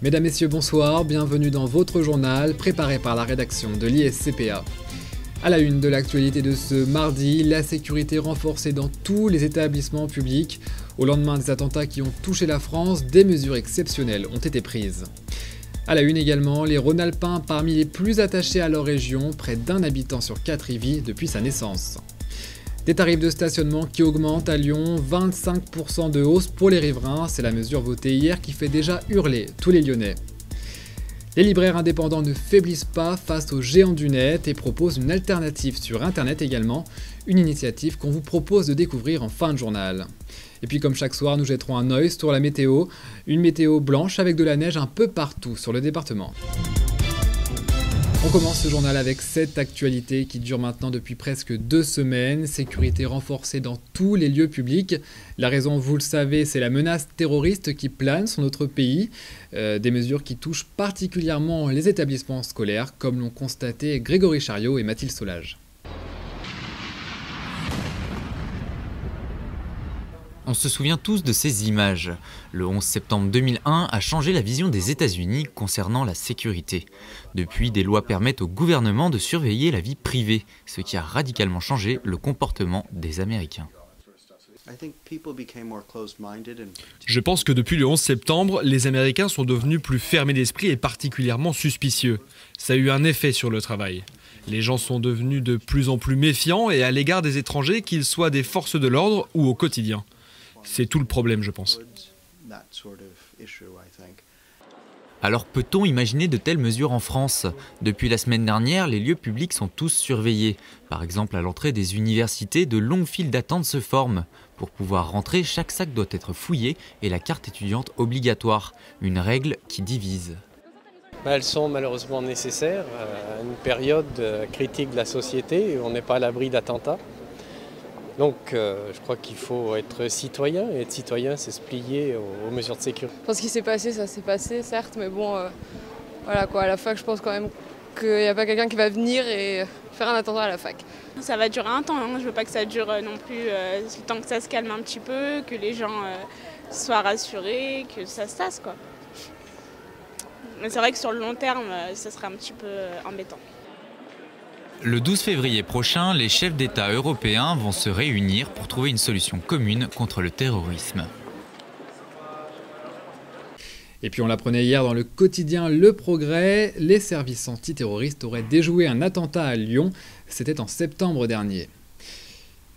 Mesdames, Messieurs, bonsoir, bienvenue dans votre journal préparé par la rédaction de l'ISCPA. À la une de l'actualité de ce mardi, la sécurité renforcée dans tous les établissements publics. Au lendemain des attentats qui ont touché la France, des mesures exceptionnelles ont été prises. À la une également, les Rhône-Alpins parmi les plus attachés à leur région, près d'un habitant sur 4 y vit depuis sa naissance. Des tarifs de stationnement qui augmentent à Lyon, 25% de hausse pour les riverains, c'est la mesure votée hier qui fait déjà hurler tous les Lyonnais. Les libraires indépendants ne faiblissent pas face aux géants du net et proposent une alternative sur internet également, une initiative qu'on vous propose de découvrir en fin de journal. Et puis comme chaque soir, nous jetterons un œil sur la météo, une météo blanche avec de la neige un peu partout sur le département. On commence ce journal avec cette actualité qui dure maintenant depuis presque 2 semaines. Sécurité renforcée dans tous les lieux publics. La raison, vous le savez, c'est la menace terroriste qui plane sur notre pays. Des mesures qui touchent particulièrement les établissements scolaires, comme l'ont constaté Grégory Chariot et Mathilde Solage. On se souvient tous de ces images. Le 11 septembre 2001 a changé la vision des États-Unis concernant la sécurité. Depuis, des lois permettent au gouvernement de surveiller la vie privée, ce qui a radicalement changé le comportement des Américains. Je pense que depuis le 11 septembre, les Américains sont devenus plus fermés d'esprit et particulièrement suspicieux. Ça a eu un effet sur le travail. Les gens sont devenus de plus en plus méfiants et à l'égard des étrangers, qu'ils soient des forces de l'ordre ou au quotidien. C'est tout le problème, je pense. Alors peut-on imaginer de telles mesures en France ? Depuis la semaine dernière, les lieux publics sont tous surveillés. Par exemple, à l'entrée des universités, de longues files d'attente se forment. Pour pouvoir rentrer, chaque sac doit être fouillé et la carte étudiante obligatoire. Une règle qui divise. Elles sont malheureusement nécessaires à une période critique de la société où on n'est pas à l'abri d'attentats. Donc je crois qu'il faut être citoyen, et être citoyen c'est se plier aux mesures de sécurité. Enfin, ce qui s'est passé, ça s'est passé certes, mais bon, voilà quoi, à la fac je pense quand même qu'il n'y a pas quelqu'un qui va venir et faire un attentat à la fac. Ça va durer un temps, hein. Je veux pas que ça dure non plus le temps que ça se calme un petit peu, que les gens soient rassurés, que ça se tasse quoi. Mais c'est vrai que sur le long terme, ça serait un petit peu embêtant. Le 12 février prochain, les chefs d'État européens vont se réunir pour trouver une solution commune contre le terrorisme. Et puis on l'apprenait hier dans le quotidien Le Progrès, les services antiterroristes auraient déjoué un attentat à Lyon, c'était en septembre dernier.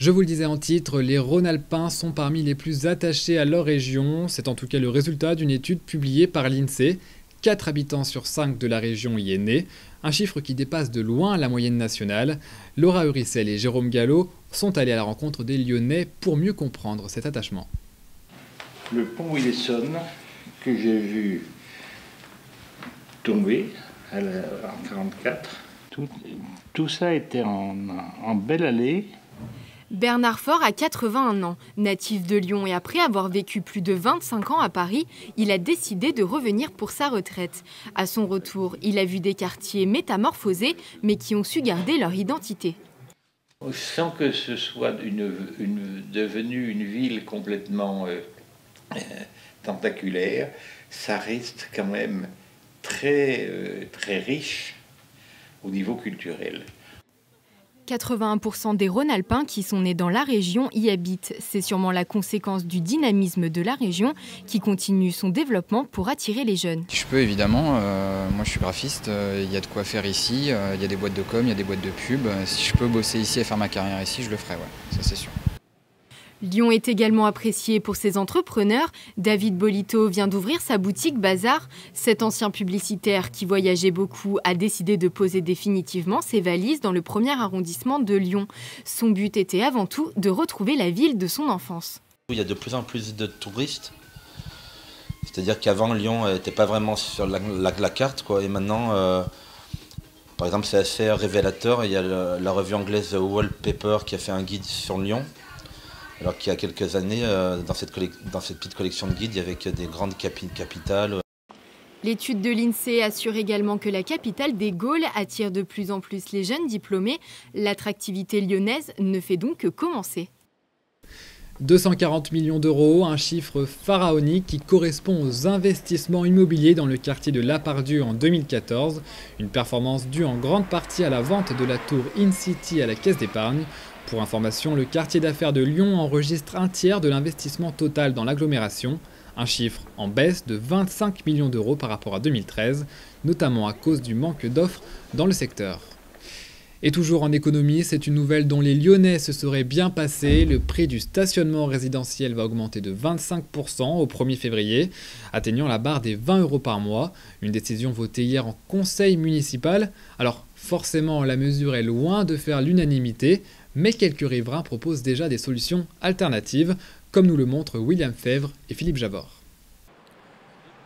Je vous le disais en titre, les Rhône-Alpins sont parmi les plus attachés à leur région, c'est en tout cas le résultat d'une étude publiée par l'INSEE. 4 habitants sur 5 de la région y est né, un chiffre qui dépasse de loin la moyenne nationale. Laura Uricel et Jérôme Gallo sont allés à la rencontre des Lyonnais pour mieux comprendre cet attachement. Le pont Wilson que j'ai vu tomber en 1944, tout ça était en belle allée. Bernard Faure a 81 ans, natif de Lyon et après avoir vécu plus de 25 ans à Paris, il a décidé de revenir pour sa retraite. À son retour, il a vu des quartiers métamorphosés, mais qui ont su garder leur identité. Sans que ce soit devenue une ville complètement tentaculaire, ça reste quand même très riche au niveau culturel. 81% des Rhône-Alpins qui sont nés dans la région y habitent. C'est sûrement la conséquence du dynamisme de la région qui continue son développement pour attirer les jeunes. Si je peux évidemment, moi je suis graphiste, il y a de quoi faire ici, il y a des boîtes de com, il y a des boîtes de pub. Si je peux bosser ici et faire ma carrière ici, je le ferai, ouais, ça c'est sûr. Lyon est également apprécié pour ses entrepreneurs. David Bolito vient d'ouvrir sa boutique Bazar. Cet ancien publicitaire qui voyageait beaucoup a décidé de poser définitivement ses valises dans le 1er arrondissement de Lyon. Son but était avant tout de retrouver la ville de son enfance. Il y a de plus en plus de touristes. C'est-à-dire qu'avant, Lyon n'était pas vraiment sur la carte, quoi. Et maintenant, par exemple, c'est assez révélateur. Il y a la revue anglaise Wallpaper qui a fait un guide sur Lyon. Alors qu'il y a quelques années, dans cette petite collection de guides, il y avait que des grandes capitales. L'étude de l'INSEE assure également que la capitale des Gaules attire de plus en plus les jeunes diplômés. L'attractivité lyonnaise ne fait donc que commencer. 240 millions d'euros, un chiffre pharaonique qui correspond aux investissements immobiliers dans le quartier de Lapardieu en 2014. Une performance due en grande partie à la vente de la tour InCity à la Caisse d'épargne. Pour information, le quartier d'affaires de Lyon enregistre un tiers de l'investissement total dans l'agglomération. Un chiffre en baisse de 25 millions d'euros par rapport à 2013, notamment à cause du manque d'offres dans le secteur. Et toujours en économie, c'est une nouvelle dont les Lyonnais se seraient bien passés. Le prix du stationnement résidentiel va augmenter de 25% au 1er février, atteignant la barre des 20 € par mois. Une décision votée hier en conseil municipal. Alors forcément, la mesure est loin de faire l'unanimité, mais quelques riverains proposent déjà des solutions alternatives, comme nous le montrent William Fèvre et Philippe Javor.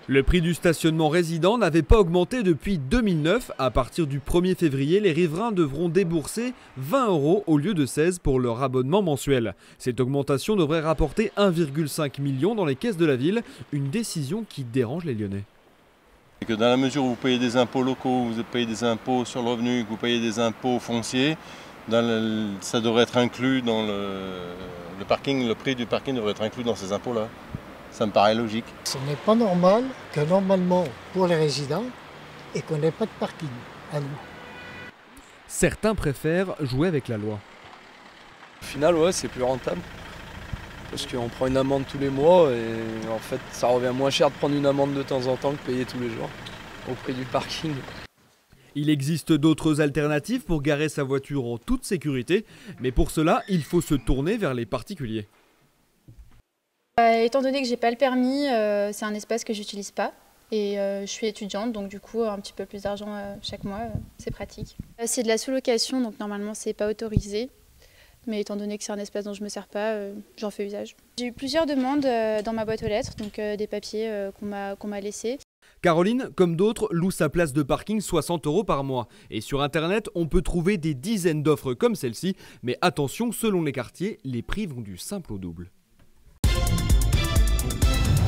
Le prix du stationnement résident n'avait pas augmenté depuis 2009. À partir du 1er février, les riverains devront débourser 20 € au lieu de 16 pour leur abonnement mensuel. Cette augmentation devrait rapporter 1,5 million dans les caisses de la ville, une décision qui dérange les Lyonnais. Que dans la mesure où vous payez des impôts locaux, vous payez des impôts sur le revenu, que vous payez des impôts fonciers, ça devrait être inclus dans le parking, le prix du parking devrait être inclus dans ces impôts-là. Ça me paraît logique. Ce n'est pas normal que normalement pour les résidents et qu'on n'ait pas de parking à nous. Certains préfèrent jouer avec la loi. Au final, ouais, c'est plus rentable. Parce qu'on prend une amende tous les mois et en fait ça revient moins cher de prendre une amende de temps en temps que payer tous les jours au prix du parking. Il existe d'autres alternatives pour garer sa voiture en toute sécurité, mais pour cela, il faut se tourner vers les particuliers. Étant donné que j'ai pas le permis, c'est un espace que j'utilise pas et je suis étudiante, donc du coup un petit peu plus d'argent chaque mois, c'est pratique. C'est de la sous-location, donc normalement c'est pas autorisé, mais étant donné que c'est un espace dont je me sers pas, j'en fais usage. J'ai eu plusieurs demandes dans ma boîte aux lettres, donc des papiers qu'on m'a laissés. Caroline, comme d'autres, loue sa place de parking 60 € par mois. Et sur internet, on peut trouver des dizaines d'offres comme celle-ci, mais attention, selon les quartiers, les prix vont du simple au double.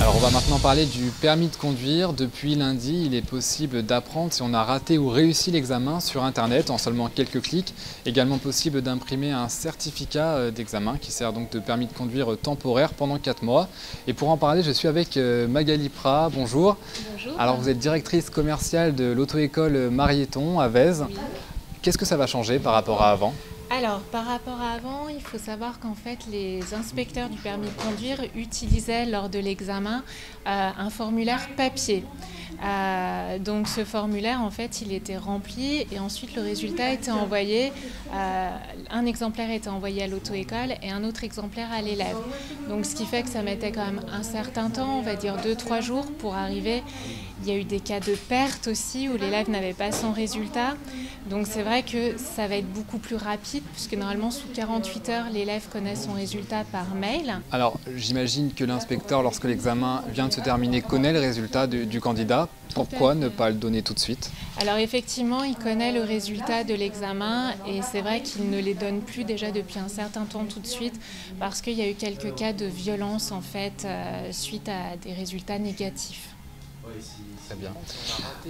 Alors on va maintenant parler du permis de conduire. Depuis lundi, il est possible d'apprendre si on a raté ou réussi l'examen sur internet en seulement quelques clics. Également possible d'imprimer un certificat d'examen qui sert donc de permis de conduire temporaire pendant 4 mois. Et pour en parler, je suis avec Magali Prat. Bonjour. Bonjour. Alors vous êtes directrice commerciale de l'auto-école Marieton à Vèze. Oui. Qu'est-ce que ça va changer par rapport à avant ? Alors, par rapport à avant, il faut savoir qu'en fait, les inspecteurs du permis de conduire utilisaient lors de l'examen un formulaire papier. Donc ce formulaire, en fait, il était rempli et ensuite le résultat était envoyé. Un exemplaire était envoyé à l'auto-école et un autre exemplaire à l'élève. Donc ce qui fait que ça mettait quand même un certain temps, on va dire 2-3 jours pour arriver. Il y a eu des cas de perte aussi où l'élève n'avait pas son résultat. Donc c'est vrai que ça va être beaucoup plus rapide puisque normalement sous 48 heures, l'élève connaît son résultat par mail. Alors j'imagine que l'inspecteur, lorsque l'examen vient de se terminer, connaît le résultat du candidat. Pourquoi ne pas le donner tout de suite ? Alors effectivement, il connaît le résultat de l'examen et c'est vrai qu'il ne les donne plus déjà depuis un certain temps tout de suite parce qu'il y a eu quelques cas de violence en fait suite à des résultats négatifs. Très bien.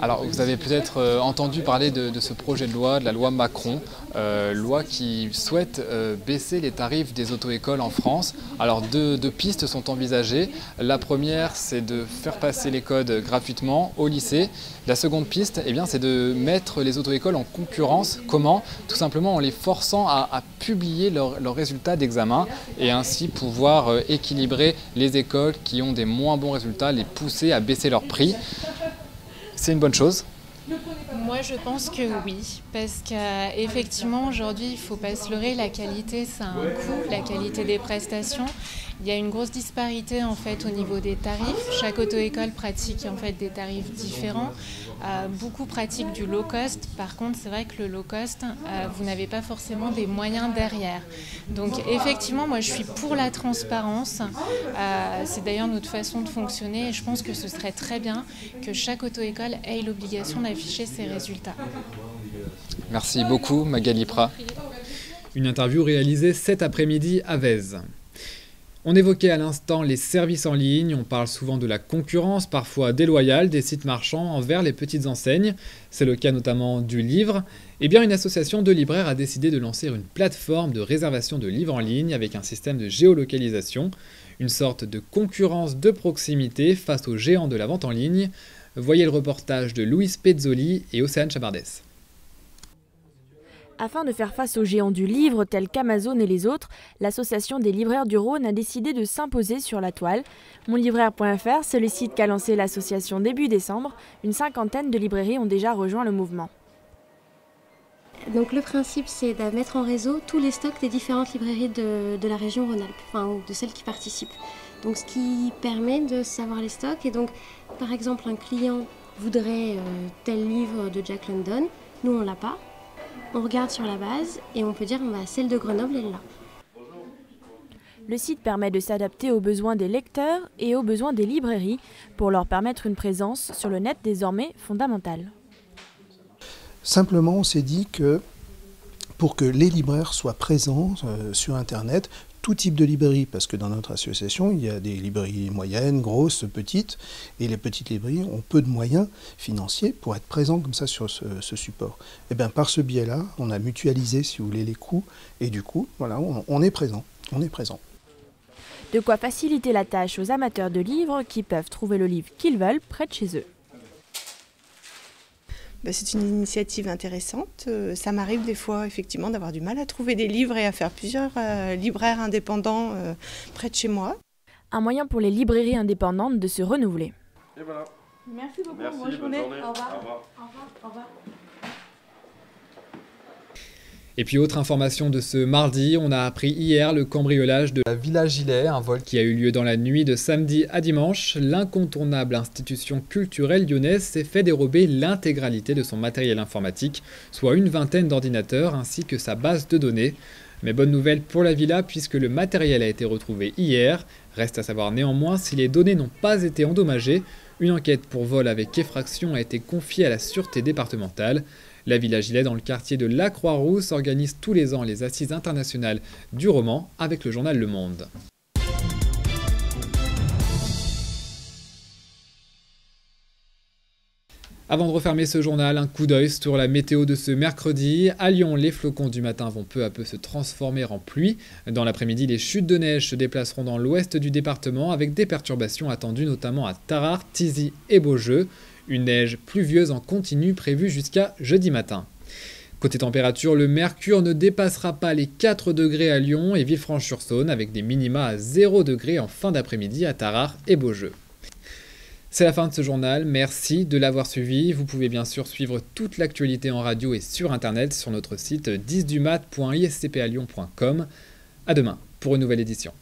Alors vous avez peut-être entendu parler de ce projet de loi, de la loi Macron, loi qui souhaite baisser les tarifs des auto-écoles en France. Alors deux pistes sont envisagées. La première, c'est de faire passer les codes gratuitement au lycée. La seconde piste, eh bien, c'est de mettre les auto-écoles en concurrence. Comment ? Tout simplement en les forçant à publier leurs résultats d'examen et ainsi pouvoir équilibrer les écoles qui ont des moins bons résultats, les pousser à baisser leurs prix. C'est une bonne chose ? Moi, je pense que oui, parce qu'effectivement, aujourd'hui, il ne faut pas se leurrer, la qualité, ça a un coût, la qualité des prestations. Il y a une grosse disparité en fait au niveau des tarifs. Chaque auto-école pratique en fait des tarifs différents. Beaucoup pratiquent du low cost. Par contre, c'est vrai que le low cost, vous n'avez pas forcément des moyens derrière. Donc effectivement, moi je suis pour la transparence. C'est d'ailleurs notre façon de fonctionner et je pense que ce serait très bien que chaque auto-école ait l'obligation d'afficher ses résultats. Merci beaucoup Magali Prat. Une interview réalisée cet après-midi à Vèze. On évoquait à l'instant les services en ligne, on parle souvent de la concurrence, parfois déloyale, des sites marchands envers les petites enseignes. C'est le cas notamment du livre. Eh bien, une association de libraires a décidé de lancer une plateforme de réservation de livres en ligne avec un système de géolocalisation, une sorte de concurrence de proximité face aux géants de la vente en ligne. Voyez le reportage de Louise Pezzoli et Océane Chabardès. Afin de faire face aux géants du livre tels qu'Amazon et les autres, l'association des libraires du Rhône a décidé de s'imposer sur la toile. Monlibraire.fr, c'est le site qu'a lancé l'association début décembre. Une cinquantaine de librairies ont déjà rejoint le mouvement. Donc le principe, c'est de mettre en réseau tous les stocks des différentes librairies de la région Rhône-Alpes, enfin de celles qui participent. Donc ce qui permet de savoir les stocks. Et donc, par exemple, un client voudrait tel livre de Jack London, nous on l'a pas. On regarde sur la base et on peut dire celle de Grenoble est là. Le site permet de s'adapter aux besoins des lecteurs et aux besoins des librairies pour leur permettre une présence sur le net désormais fondamentale. Simplement, on s'est dit que pour que les libraires soient présents sur Internet, tout type de librairie, parce que dans notre association, il y a des librairies moyennes, grosses, petites, et les petites librairies ont peu de moyens financiers pour être présents comme ça sur ce support. Et bien par ce biais-là, on a mutualisé, si vous voulez, les coûts, et du coup, voilà, on est présent. De quoi faciliter la tâche aux amateurs de livres qui peuvent trouver le livre qu'ils veulent près de chez eux. C'est une initiative intéressante. Ça m'arrive des fois effectivement d'avoir du mal à trouver des livres et à faire plusieurs libraires indépendants près de chez moi. Un moyen pour les librairies indépendantes de se renouveler. Et voilà. Merci beaucoup. Merci, bonne journée. Au revoir. Au revoir. Au revoir. Et puis autre information de ce mardi, on a appris hier le cambriolage de la Villa Gilet, un vol qui a eu lieu dans la nuit de samedi à dimanche. L'incontournable institution culturelle lyonnaise s'est fait dérober l'intégralité de son matériel informatique, soit une vingtaine d'ordinateurs ainsi que sa base de données. Mais bonne nouvelle pour la villa puisque le matériel a été retrouvé hier. Reste à savoir néanmoins si les données n'ont pas été endommagées. Une enquête pour vol avec effraction a été confiée à la sûreté départementale. La Villa Gilet, dans le quartier de la Croix-Rousse, organise tous les ans les assises internationales du roman avec le journal Le Monde. Avant de refermer ce journal, un coup d'œil sur la météo de ce mercredi. À Lyon, les flocons du matin vont peu à peu se transformer en pluie. Dans l'après-midi, les chutes de neige se déplaceront dans l'ouest du département avec des perturbations attendues notamment à Tarare, Tizy et Beaujeu. Une neige pluvieuse en continu prévue jusqu'à jeudi matin. Côté température, le mercure ne dépassera pas les 4 degrés à Lyon et Villefranche-sur-Saône avec des minima à 0 degrés en fin d'après-midi à Tarare et Beaujeu. C'est la fin de ce journal, merci de l'avoir suivi. Vous pouvez bien sûr suivre toute l'actualité en radio et sur internet sur notre site 10dumat.iscpalyon.com. À demain pour une nouvelle édition.